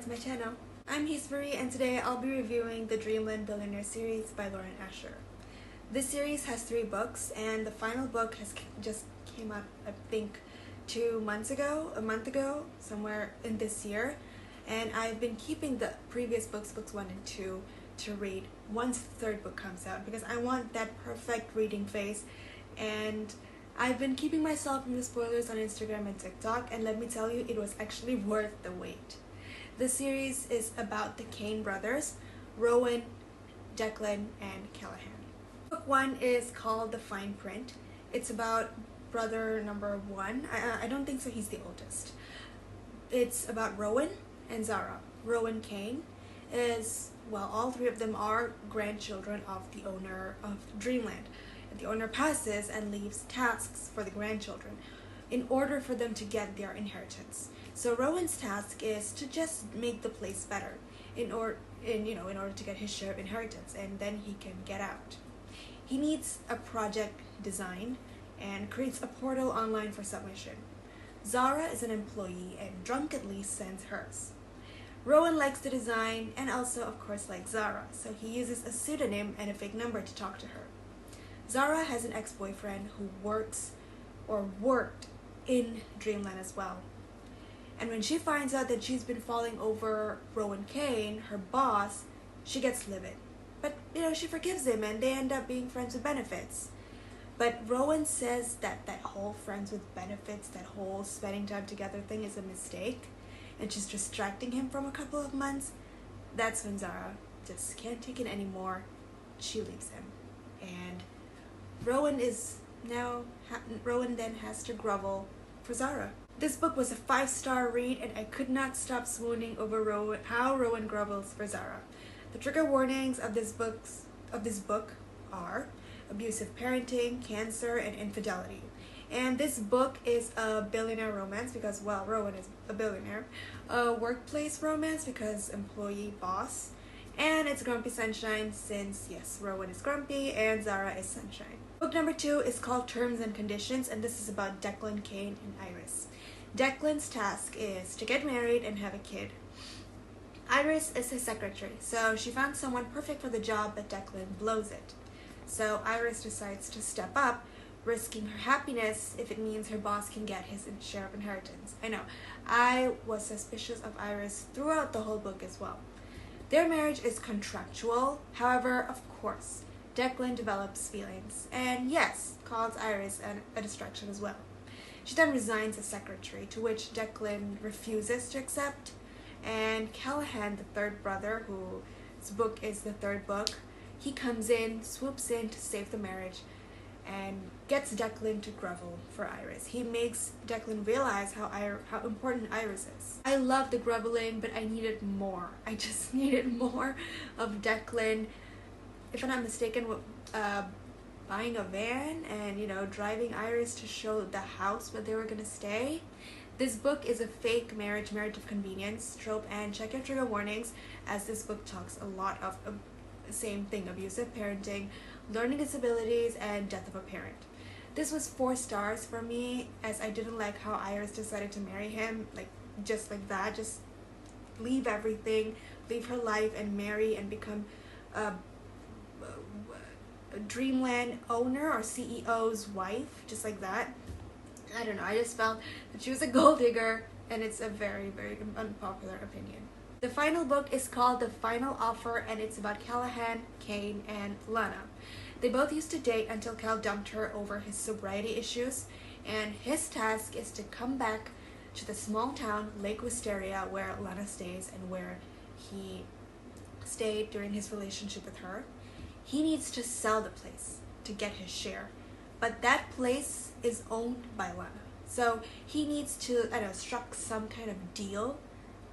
back to my channel. I'm Hisbury and today I'll be reviewing the Dreamland Billionaires series by Lauren Asher. This series has 3 books and the final book just came out I think a month ago, somewhere in this year. And I've been keeping the previous books 1 and 2, to read once the 3rd book comes out because I want that perfect reading phase. And I've been keeping myself from the spoilers on Instagram and TikTok, and let me tell you, it was actually worth the wait. The series is about the Kane brothers, Rowan, Declan, and Callahan. Book 1 is called The Fine Print. It's about brother number 1. I don't think so, he's the oldest. It's about Rowan and Zara. Rowan Kane is, well, all 3 of them are grandchildren of the owner of Dreamland. The owner passes and leaves tasks for the grandchildren in order for them to get their inheritance. So Rowan's task is to just make the place better in order to get his share of inheritance, and then he can get out. He needs a project designed and creates a portal online for submission. Zara is an employee and drunkenly sends hers. Rowan likes the design and also of course likes Zara, so he uses a pseudonym and a fake number to talk to her. Zara has an ex-boyfriend who worked in Dreamland as well. And when she finds out that she's been falling over Rowan Kane, her boss, she gets livid. But, she forgives him and they end up being friends with benefits. But Rowan says that whole friends with benefits, that whole spending time together thing is a mistake. And she's distracting him from a couple of months. That's when Zara just can't take it anymore. She leaves him. And Rowan then has to grovel for Zara. This book was a 5-star read and I could not stop swooning over how Rowan grovels for Zara. The trigger warnings of this book are abusive parenting, cancer, and infidelity. And this book is a billionaire romance because, well, Rowan is a billionaire. A workplace romance because employee boss. And it's Grumpy Sunshine since, yes, Rowan is grumpy and Zara is sunshine. Book number 2 is called Terms and Conditions, and this is about Declan, Kane, and Iris. Declan's task is to get married and have a kid. Iris is his secretary, so she found someone perfect for the job, but Declan blows it. So Iris decides to step up, risking her happiness if it means her boss can get his share of inheritance. I know, I was suspicious of Iris throughout the whole book as well. Their marriage is contractual, however, of course, Declan develops feelings, and yes, calls Iris a distraction as well. She then resigns as secretary, to which Declan refuses to accept, and Callahan, the 3rd brother, whose book is the 3rd book, he comes in, swoops in to save the marriage, and gets Declan to grovel for Iris. He makes Declan realize how important Iris is. I love the groveling, but I needed more. I just needed more of Declan, if I'm not mistaken, buying a van and, driving Iris to show the house where they were gonna stay. This book is a fake marriage of convenience trope, and check your trigger warnings as this book talks a lot of the same thing: abusive parenting, learning disabilities, and death of a parent. This was 4 stars for me, as I didn't like how Iris decided to marry him, just like that, just leave everything, leave her life and marry and become a Dreamland owner or CEO's wife, just like that. I don't know, I just felt that she was a gold digger, and it's a very, very unpopular opinion. The final book is called The Final Offer, and it's about Callahan, Kane, and Lana. They both used to date until Cal dumped her over his sobriety issues, and his task is to come back to the small town, Lake Wisteria, where Lana stays and where he stayed during his relationship with her. He needs to sell the place to get his share, but that place is owned by Lana. So he needs to, struck some kind of deal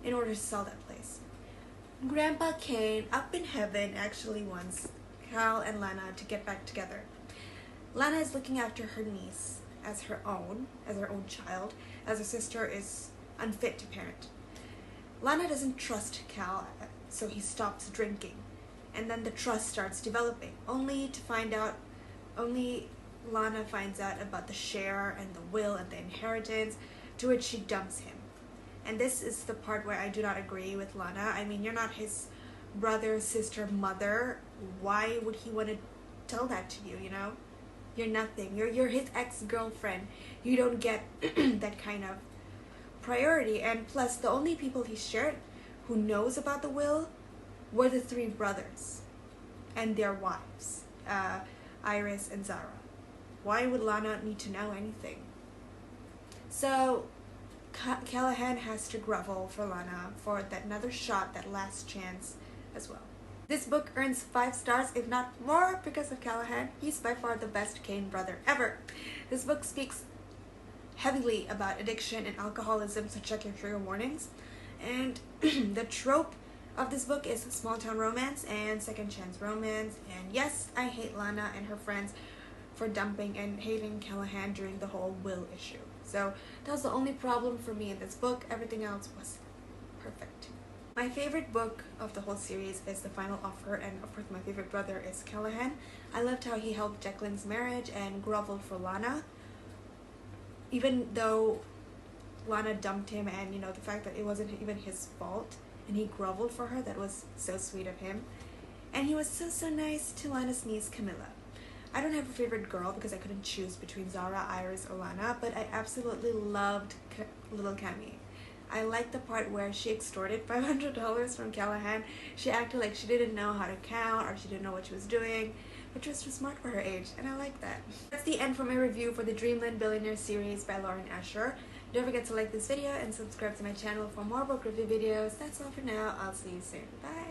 in order to sell that place. Grandpa Kane, up in heaven, actually wants Cal and Lana to get back together. Lana is looking after her niece as her own child, as her sister is unfit to parent. Lana doesn't trust Cal, so he stops drinking. And then the trust starts developing, only Lana finds out about the share and the will and the inheritance, to which she dumps him. And this is the part where I do not agree with Lana. I mean, you're not his brother, sister, mother. Why would he want to tell that to you, you know? You're nothing. You're his ex-girlfriend. You don't get that kind of priority. And plus, the only people he shared who knows about the will were the three brothers and their wives, Iris and Zara. Why would Lana need to know anything? So Callahan has to grovel for Lana for that another shot, that last chance as well. This book earns 5 stars, if not more, because of Callahan. He's by far the best Kane brother ever. This book speaks heavily about addiction and alcoholism, so check your trigger warnings. And the trope of this book is small town romance and second chance romance. And yes, I hate Lana and her friends for dumping and hating Callahan during the whole will issue. So that was the only problem for me in this book. Everything else was perfect. My favorite book of the whole series is The Final Offer, and of course my favorite brother is Callahan. I loved how he helped Jacqueline's marriage and groveled for Lana. Even though Lana dumped him, and you know, the fact that it wasn't even his fault, and he groveled for her, that was so sweet of him. And he was so nice to Lana's niece Camilla. I don't have a favorite girl because I couldn't choose between Zara, Iris, or Lana, but I absolutely loved little Cammy. I liked the part where she extorted $500 from Callahan. She acted like she didn't know how to count or she didn't know what she was doing, which was too smart for her age, and I like that. That's the end for my review for the Dreamland Billionaires series by Lauren Asher. Don't forget to like this video and subscribe to my channel for more book review videos. That's all for now. I'll see you soon. Bye!